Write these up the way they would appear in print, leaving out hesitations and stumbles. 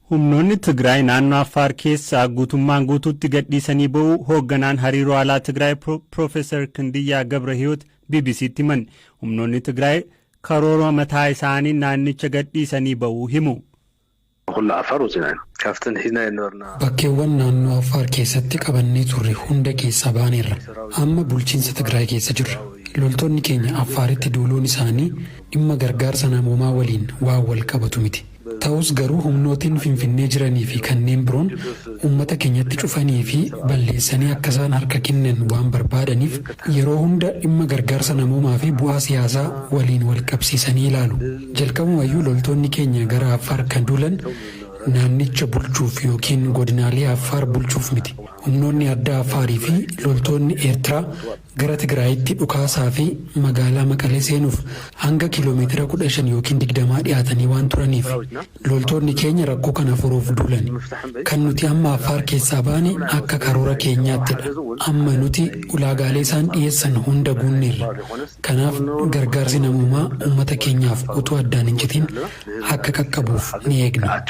Humnoonni Tigraay naannoo Affaar keessaa guutummaan guutuutti gadhiisanii ba'uu hoogganaan hariiroo alaa Tigraay Profeesar Kindiyyaa Gabrahiyoot BBC'tti himan. Humnoonni Tigraay karoora mataa isaanii naannicha gadhiisanii ba'uu himu. Bakkeewwan naannoo Affaar keessatti qabannee turre hunda keessaa baaneerra. Amma bulchiinsa Tigraay keessa jirra. Loltoonni keenya Affaaritti duuluun isaanii dhimma gargaarsa namoomaa waliin waan wal qabatu miti. Ta'us garuu humnootiin Finfinnee jiranii fi kanneen biroon uummata keenyatti cufanii fi balleessanii akka isaan harka kennan waan barbaadaniif yeroo hunda dhimma gargaarsa namoomaa fi bu'aa siyaasaa waliin wal qabsiisanii ilaalu. Jalqabumayyuu loltoonni keenya gara Affaar kan duulan naannicha bulchuuf yookiin godinaalee Affaar bulchuuf miti. Humnoonni addaa Affaarii fi loltoonni Eertiraa gara Tigraayitti dhukaasaa fi magaalaa Maqalee seenuuf hanga kiiloomeetira 15 yookiin 20 dhiyaatanii waan turaniif loltoonni keenya rakkoo kana furuuf duulan. Kan nuti amma Affaar keessaa baane akka karoora keenyaattidha. Amma nuti ulaagaalee isaan dhiyeessan hunda guunneerra. Kanaaf gargaarsi namoomaa uummata keenyaaf utuu addaan hin citin akka qaqqabuuf ni eegna.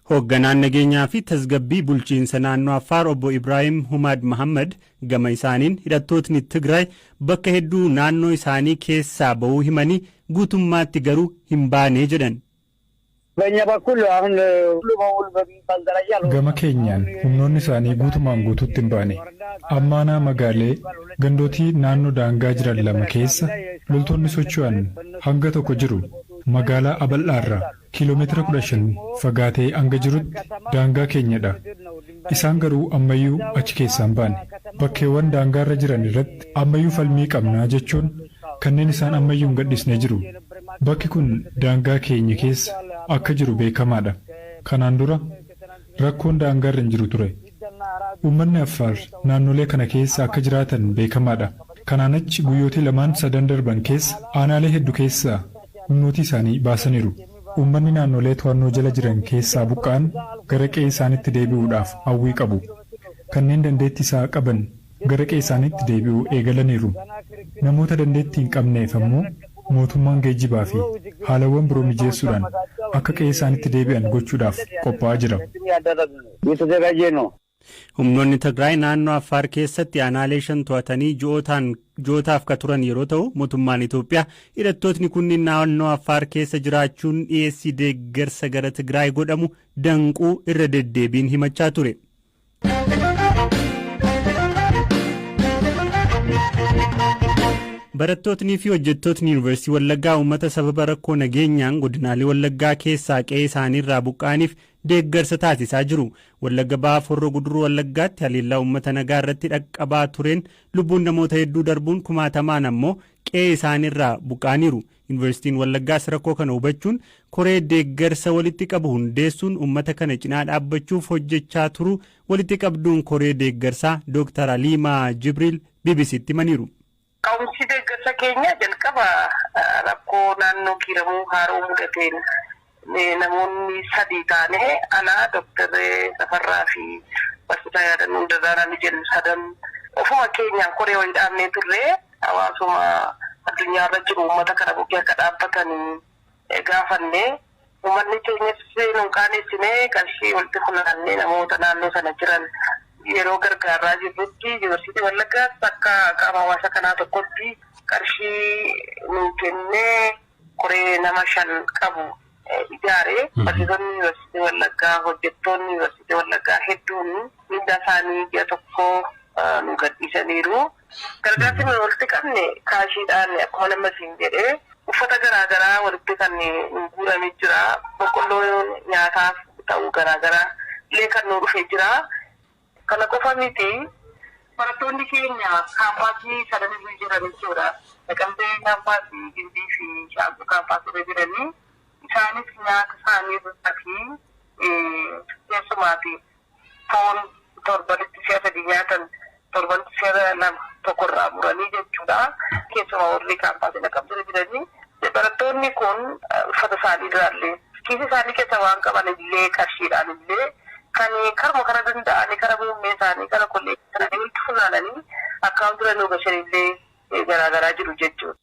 Hoogganaan nageenyaa fi tasgabbii bulchiinsa naannoo Affaar obbo Ibrahim Humad Muhammad gama isaaniin hidhattootni Tigraay bakka hedduu naannoo isaanii keessaa ba'uu himanii guutummaatti garuu hin baane jedhan. Gama keenyaan humnoonni isaanii guutumaan guutuutti hin baane. Ammaanaa magaalee gandootii naannoo daangaa jiran lama keessa loltoonni socho'an hanga tokko jiru. Magaalaa Abal'aarraa kiiloomeetira 15 fagaatee hanga jirutti daangaa keenyadha. Isaan garuu ammayyuu achi keessaa hin baane. Bakkeewwan daangaarra jiran irratti ammayyuu falmii qabnaa jechuun kanneen isaan ammayyuu hin gadhiisne jiru. Bakki kun daangaa keenya keessa akka jiru beekamaadha. Kanaan dura rakkoon daangaarra hin jiru ture. Uummanni Affaar naannolee kana keessa akka jiraatan beekamaadha. Kanaan achi guyyootii 2-3 darban keessa aanaalee hedduu keessaa humnooti isaanii baasaniiru. Uummanni naannolee to'annoo jala jiran keessaa buqqa'an gara qe'ee isaaniitti deebi'uudhaaf hawwii qabu. Kanneen dandeettii isaa qaban gara qe'ee isaaniitti deebi'uu eegalaniiru. Namoota dandeettii hin qabneef ammoo mootummaan geejjibaa fi haalawwan biroo mijeessuudhaan akka qe'ee isaaniitti deebi'an gochuudhaaf qophaa'aa jira. Humnoonni Tigraay naannoo Affaar keessatti aanaalee 5 to'atanii ji'ootaaf ka turan yeroo ta'u mootummaan Itoophiyaa hidhattootni kunniin naannoo Affaar keessa jiraachuun dhiyeessii deeggarsa gara Tigraay godhamu danquu irra deddeebiin himachaa ture. Barattootni fi hojjettootni Yuunivarsiitii Wallaggaa uummata sababa rakkoo nageenyaan godinaalee Wallaggaa keessaa qe'ee isaaniirraa buqqa'aniif deeggarsa taasisaa jiru. Wallagga Bahaa Horroo Guduruu Wallaggaatti haleellaa uummata nagaa irratti dhaqqabaa tureen lubbuun namoota hedduu darbuun kumaatamaan ammoo qe'ee isaaniirraa buqqa'aniiru. Yuunivarsiitiin Wallaggaas rakkoo kana hubachuun koree deeggarsa walitti qabu hundeessuun uummata kana cinaa dhaabbachuuf hojjechaa turu. Walitti qabduun koree deeggarsaa Dr. Aliimaa Jibriil BBC'tti himaniiru. Ka'umsi deeggarsa keenya jalqaba rakkoo naannoo kiiramuu haaroo mudateen namoonni 3 taane anaa Dr. Safarraa fi Barsiisaa Yaadannoo Dardaaraan jennu 3 ofuma keenyaan koree wayii dhaabnee turre hawaasuma addunyaarra jiru uummata kana bukkee akka dhaabbatanii gaafanne uummanni keenyas nu qaanessinee qarshii walitti funaannee namoota naannoo sana jiran yeroo gargaaraa jirrutti Yuunivarsiitii Wallaggaas akka qaama hawaasa kanaa tokkotti qarshii nu kennee koree nama 5 qabu ijaaree barsiisonni Yuunivarsiitii Wallaggaa hojjettoonni Yuunivarsiitii Wallaggaa hedduun mindaa isaanii ji'a tokko nu gadhiisaniiru. Gargaarsi nu walitti qabne kaashiidhaan akkuma nama siin jedhee uffata garaagaraa walitti kan guuramee jira. Boqqolloo nyaataaf ta'u garaagaraa illee kan nu dhufee jira. Kana qofa miti barattoonni keenya kaampaasii 3 irra jiran jechuudha. Naqamtee kaampaasii Gimbii fi Shaambuu kaampaasii irra jiranii isaanis nyaata isaanii irraa fi keessumaati foon torbanitti si'a 3 nyaatan torbanitti si'a 2 tokkorraa muranii jechuudha. Keessumaa warri kaampaasii Naqamtee irra jiranii barattoonni kun uffata isaanii irraallee kiisii isaanii keessa waan qaban illee qarshiidhaan illee kan karma kana danda'anii kara muummee isaanii kara kolleetti sana walitti funaananii akkaan dura nu bashanillee garaagaraa jiru jechuudha.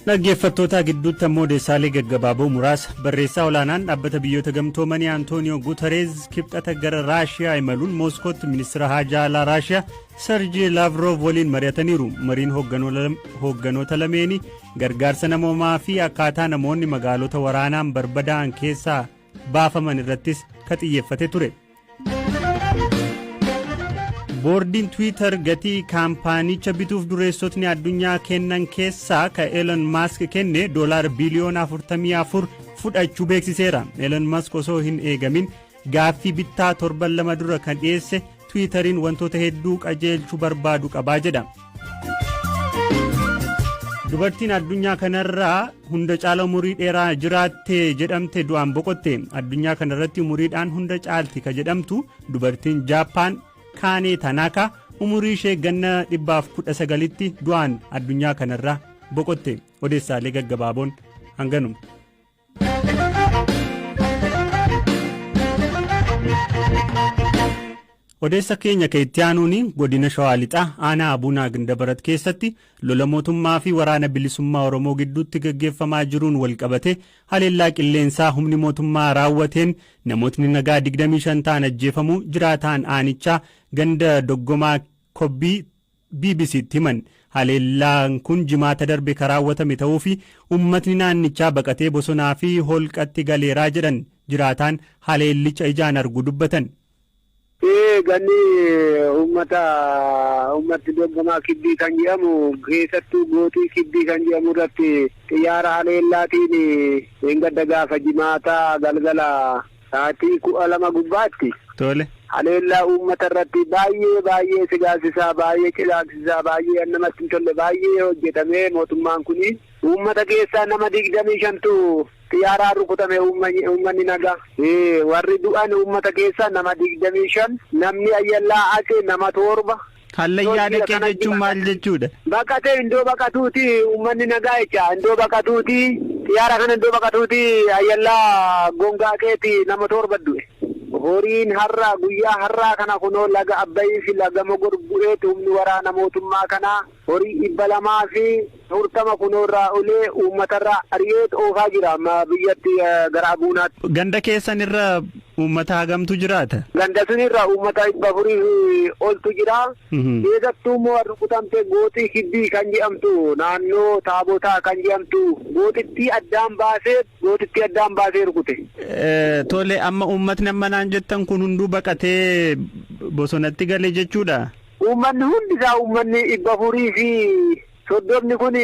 Dhaggeeffattoota gidduutti ammoo odeessaalee gaggabaaboo muraasa barreessaa olaanaan dhaabbata biyyoota gamtoomanii Antooniyoo Guutereez kibxata gara Raashiyaa imaluun Mooskootti ministeera haajaa alaa Raashiyaa Sergey Lavrov waliin mari'ataniiru. Mariin hoogganoota lameenii gargaarsa namoomaa fi akkaataa namoonni magaalota waraanaan barbadaa'an keessaa baafaman irrattis ka xiyyeeffate ture. boordiin Twitter gatii kaampaanicha bituuf dureessotni addunyaa kennan keessaa ka Elon Musk kenne $4 biliyoona 44 fudhachuu beeksiseera. Elon Musk osoo hin eegamin gaaffii bittaa 7 dura kan dhiyeesse Twitteriin wantoota hedduu qajeelchuu barbaadu qabaa jedha. Dubartiin addunyaa kanarraa hunda caala umurii dheeraa jiraatte jedhamte du'aan boqotte. Addunyaa kanarratti umuriidhaan hunda caalti ka jedhamtu dubartiin Jaappaan Kaanee Tanaaka umurii ishee ganna 119tti du'aan addunyaa kanarraa boqotte. Odeessaalee gaggabaaboon hanganuma. Odeessa keenya ka itti aanuun godina Shawaa Lixaa aanaa Abuunaa Gandabarat keessatti lola mootummaa fi waraana bilisummaa Oromoo gidduutti gaggeeffamaa jiruun walqabate haleellaa qilleensaa humni mootummaa raawwateen namootni nagaa 25 ta'an ajjeefamuu jiraataan aanichaa ganda Doggomaa Kobbii BBC'tti himan. Haleellaan kun jimaata darbe ka raawwatame ta'uu fi uummatni naannichaa baqatee bosonaa fi holqatti galeeraa jedhan jiraataan haleellicha ijaan argu dubbatan. Ganni ummatti Doggomaa Kibbii kan jedhamu keessattuu gootii Kibbii kan jedhamu irratti xiyyaara haleellaatiin engadda gaafa jimaataa galgala sa'aatii 12 gubbaatti. Tole. Haleellaa uummata irratti baay'ee sigaasisaa baay'ee cilaaksisaa baay'ee namatti hin tolle baay'ee hojjetamee mootummaan kuni uummata keessaa nama 25tu xiyyaaraan rukutame uummanni nagaa. Warri du'an uummata keessaa nama 25 namni ayyallaa ake nama 7. Hallayyaa dhaqee jechuun maal jechuudha? Baqatee iddoo baqatuuti uummanni nagaa jecha iddoo baqatuuti xiyyaara kana iddoo baqatuuti ayyallaa gongaaqeeti nama 7 du'e. Horiin har'aa guyyaa har'aa kana kunoo laga Abbayii fi laga Mogor bu'eetu humni waraana mootummaa kanaa horii 240 kunoorraa ulee uummatarraa ari'eet oofaa jira amma biyyatti gara Abuunaatti. Ganda keessan irra uummata hagamtu jiraata? Ganda sunirra uummata 400 oltu jira. Keessattuu immoo rukutamte gootii Kibbii kan jedhamtu naannoo Taabotaa kan jedhamtu gootittii addaan baasee rukute. Tole amma uummatni amma naan jettan kun hunduu baqatee bosonatti galee jechuudha? Uummanni hundisaa uummanni 400 fi 30 kun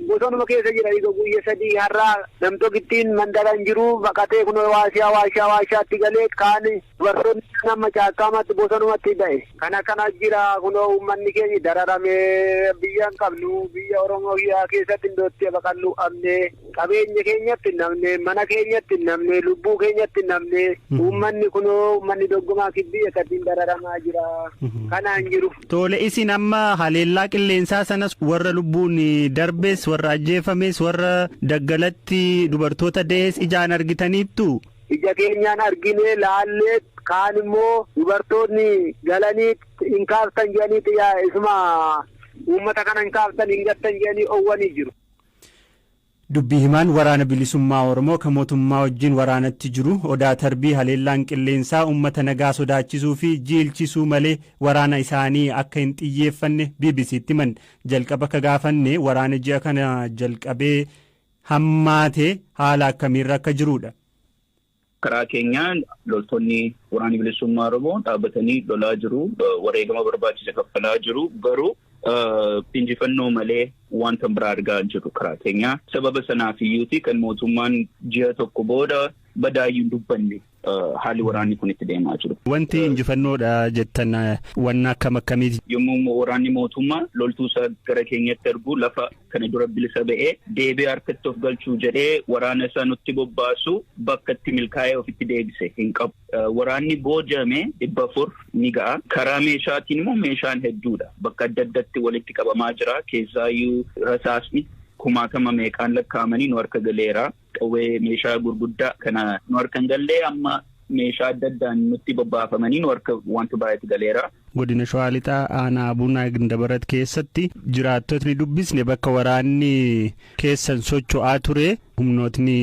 bosonuma keessa jira. Guyyaa 3 har'aa namtokittiin mandaraan jiru baqatee kun waashaatti galee kaan dubartoonni nama caakkaamatti bosonumatti ba'e. Kana jira kunoo uummanni keenya dararamee biyya hin qabnu biyya Oromoo keessatti indootti baqannu amne qabeenya keenyatti namne mana keenyatti namne lubbuu keenyatti namne uummanni kunoo uummanni Doggomaa Kibbii akkasiin dararamaa jira. Kanaan jiru. Tole isin amma haleellaa qilleensaa sanas warra lubbuun darbees warra ajjeefames warra daggalatti dubartoota dees ijaan argitaniittu? Ija keenyaan argine laallee kaan immoo dubartoonni galanii hin kaaftan jedhanii isuma uummata kana hin kaaftan hin gattan jedhanii owwanii jiru. Dubbii himaan waraana bilisummaa Oromoo kan mootummaa wajjin waraanatti jiru Odaa Tarbii haleellaan qilleensaa uummata nagaa sodaachisuu fi jiilchisuu malee waraana isaanii akka hin xiyyeeffanne BBC'tti himan. Jalqaba ka gaafanne waraana ji'a kana jalqabee hammaatee haala akkamiirra akka jirudha. Karaa keenyaan loltoonni waraana bilisummaa Oromoo dhaabbatanii lolaa jiru, wareegama barbaachisa kaffalaa jiru garuu injifannoo malee wanta biraa argaa jiru karaa keenya. Sababa sanaaf iyyuuti kan mootummaan ji'a tokko booda badaayyuu dubbanne haalli waraanni kun itti deemaa jiru. Wanti injifannoodha jettan wanna akkam akkamiiti? Yommuu waraanni mootummaa loltuusaa gara keenyatti argu lafa kana dura bilisa ba'ee deebi'ee harkatti of galchuu jedhee waraana isaa nutti bobbaasu bakka itti milkaa'ee ofitti deebise hin qabu. Waraanni boojame 400 ni ga'a. Karaa meeshaatiin immoo meeshaan hedduudha. Bakka adda addatti walitti qabamaa jira. Keessaayyuu rasaasni kumaatama meeqaan lakkaa'amanii nu harka galeera. Qawwee meeshaa gurguddaa kana nu harka hin gallee amma meeshaa adda addaan nutti bobbaafamanii nu harka wanta baay'eetti galeera. godina Shawaa Lixaa aanaa Abunaa Gindabarat keessatti jiraattotni dubbisne bakka waraanni keessan socho'aa ture humnootni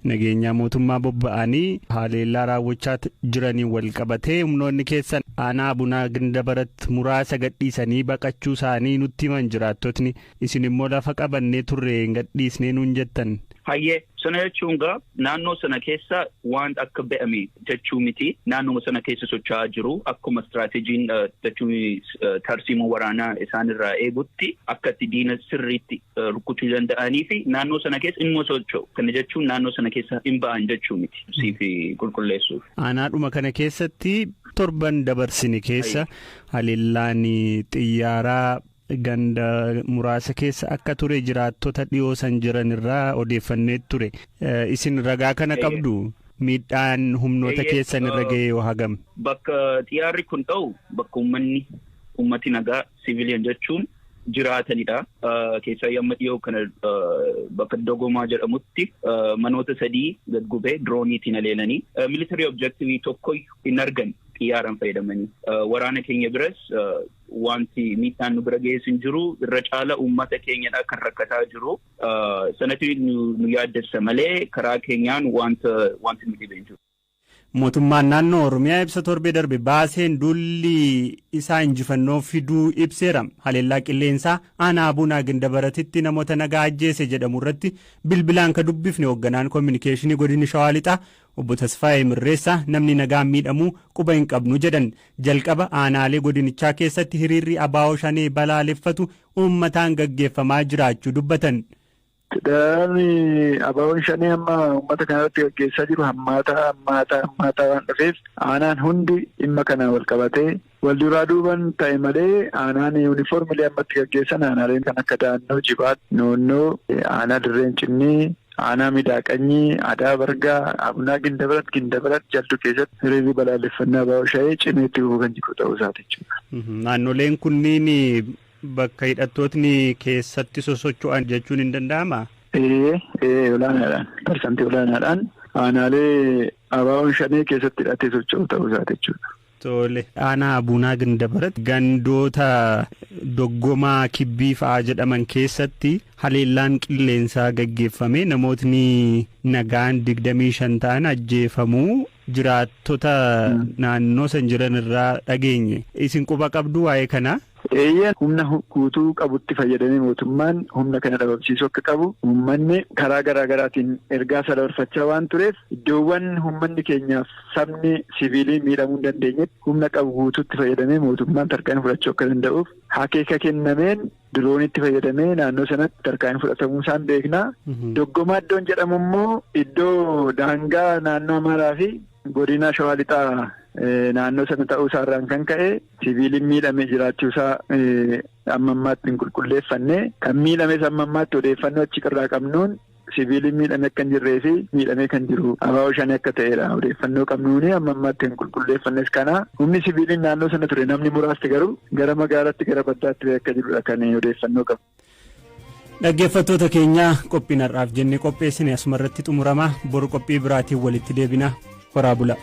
nageenyaa mootummaa bobba'anii haleellaa raawwachaa jiraniin wal qabatee humnoonni keessan aanaa Abunaa Gindabarat muraasa gadhiisanii baqachuu isaanii nutti himan jiraattotni isin immoo lafa qabannee turre hin gadhiisnee nuun jettan. Hayyee sana jechuun gaa naannoo sana keessa waan akka be'ame jechuu miti naannoo sana keessa socho'aa jiru akkuma istiraateejiin jechuun tarsiima waraanaa isaanirraa eegutti akka itti diina sirriitti rukutuu danda'anii fi naannoo sana keessa immoo socho'u kana jechuun naannoo sana keessa hin ba'an jechuu miti siif qulqulleessuuf. Aanaadhuma kana keessatti torban dabarsine keessa haleellaan xiyyaaraa ganda muraasa keessa akka ture jiraattota dhiyoo san jiran irraa odeeffannee ture isin ragaa kana qabdu miidhaan humnoota keessan irra ga'e yoo hagam. Bakka xiyyaarri kun ta'u bakka ummati nagaa siviiliyan jechuun jiraatanidha. Keessaa yamma dhiyoo kana bakka Dogomaa jedhamutti manoota 3 gad gubee drooniitiin aleelanii military objectivii tokko hin argan xiyyaaraan fayyadamanii waraana keenya biras wanti miidhaan nu bira geessin jiru irra caala uummata keenyadha kan rakkataa jiru sanatti nu yaaddessa malee karaa keenyaan wanti nu dhibeen jiru. Mootummaan naannoo Oromiyaa ibsa torbee darbe baaseen duulli isaa injifannoo fiduu ibseera. Haleellaa qilleensaa aanaa Abunaa Gindabaratitti namoota nagaa ajjeese jedhamu irratti bilbilaan ka dubbifne hoogganaan koominikeeshinii godina Shawaa Lixaa obbo Tasfaayee Mirreessaa namni nagaan miidhamuu quba hin qabnu jedhan. Jalqaba aanaalee godinichaa keessatti hiriirri abaa'oo shanee balaaleffatu uummataan gaggeeffamaa jiraachuu dubbatan. Abaa'oon shanee amma uummata kanarratti gaggeessaa jiru hammaataa waan dhufeef aanaan hundi dhimma kana wal qabatee wal duraa duuban ta'e malee aanaan yuunifoormilii ammatti gaggeessan aanaaleen kan akka Daannoo, Jibaat, Noonnoo, aanaa Dirreen Cinnii, aanaa Midaaqanyii, Adaa Bargaa, Abunaa Gindabarat jaldu keessatti hiriirri balaaleffannaa abaa'oo shanee cimeetti dhufuu kan jiru ta'uu isaati jechuudha. Naannoleen kunniin bakka hidhattootni keessatti sosocho'an jechuun hin danda'amaa? Olaanaadhaan parsantii olaanaadhaan aanaalee abaa'oon shanee keessatti hidhatee socho'u ta'uu isaati jechuudha. Tole aanaa Abunaa Gindabarat gandoota Doggomaa Kibbii fa'aa jedhaman keessatti haleellaan qilleensaa gaggeeffame namootni nagaan 25 ta'an ajjeefamuu jiraattota naannoo san jiran irraa dhageenye isin quba qabdu waa'ee kanaa? Humna guutuu qabutti fayyadamee mootummaan humna kana dhabamsiisuu akka qabu uummanni karaa garaagaraatiin ergaa dabarfachaa waan tureef iddoowwan uummanni keenyaaf sabni siviilii miidhamuu hin dandeenyetti humna qabu guutuutti fayyadamee mootummaan tarkaanfii fudhachuu akka danda'uuf akeeka kennameen diroonitti fayyadamee naannoo sanatti tarkaanfii fudhatamuu isaan beeknaa. Doggomaa iddoon jedhamu immoo iddoo daangaa naannoo Amaaraa fi godina Shawaa Lixaa naannoo sana ta'uu isaarraan kan ka'e siviiliin miidhame jiraachuu isaa amma ammaatti hin qulqulleeffanne kan miidhames amma ammaatti odeeffannoo achi irraa qabnuun siviiliin miidhame akka hin jirree fi miidhamee kan jiru abaa'oo shanee akka ta'edha odeeffannoo qabnuuni amma ammaatti hin qulqulleeffannes kana humni siviiliin naannoo sana ture namni muraasti garuu gara magaalaatti gara baddaatti akka jirudha kan odeeffannoo qabu. Dhaggeeffattoota keenya qophiin har'aaf jennee qopheessine asumarratti xumurama boru qophii biraatiin walitti deebina horaa bula.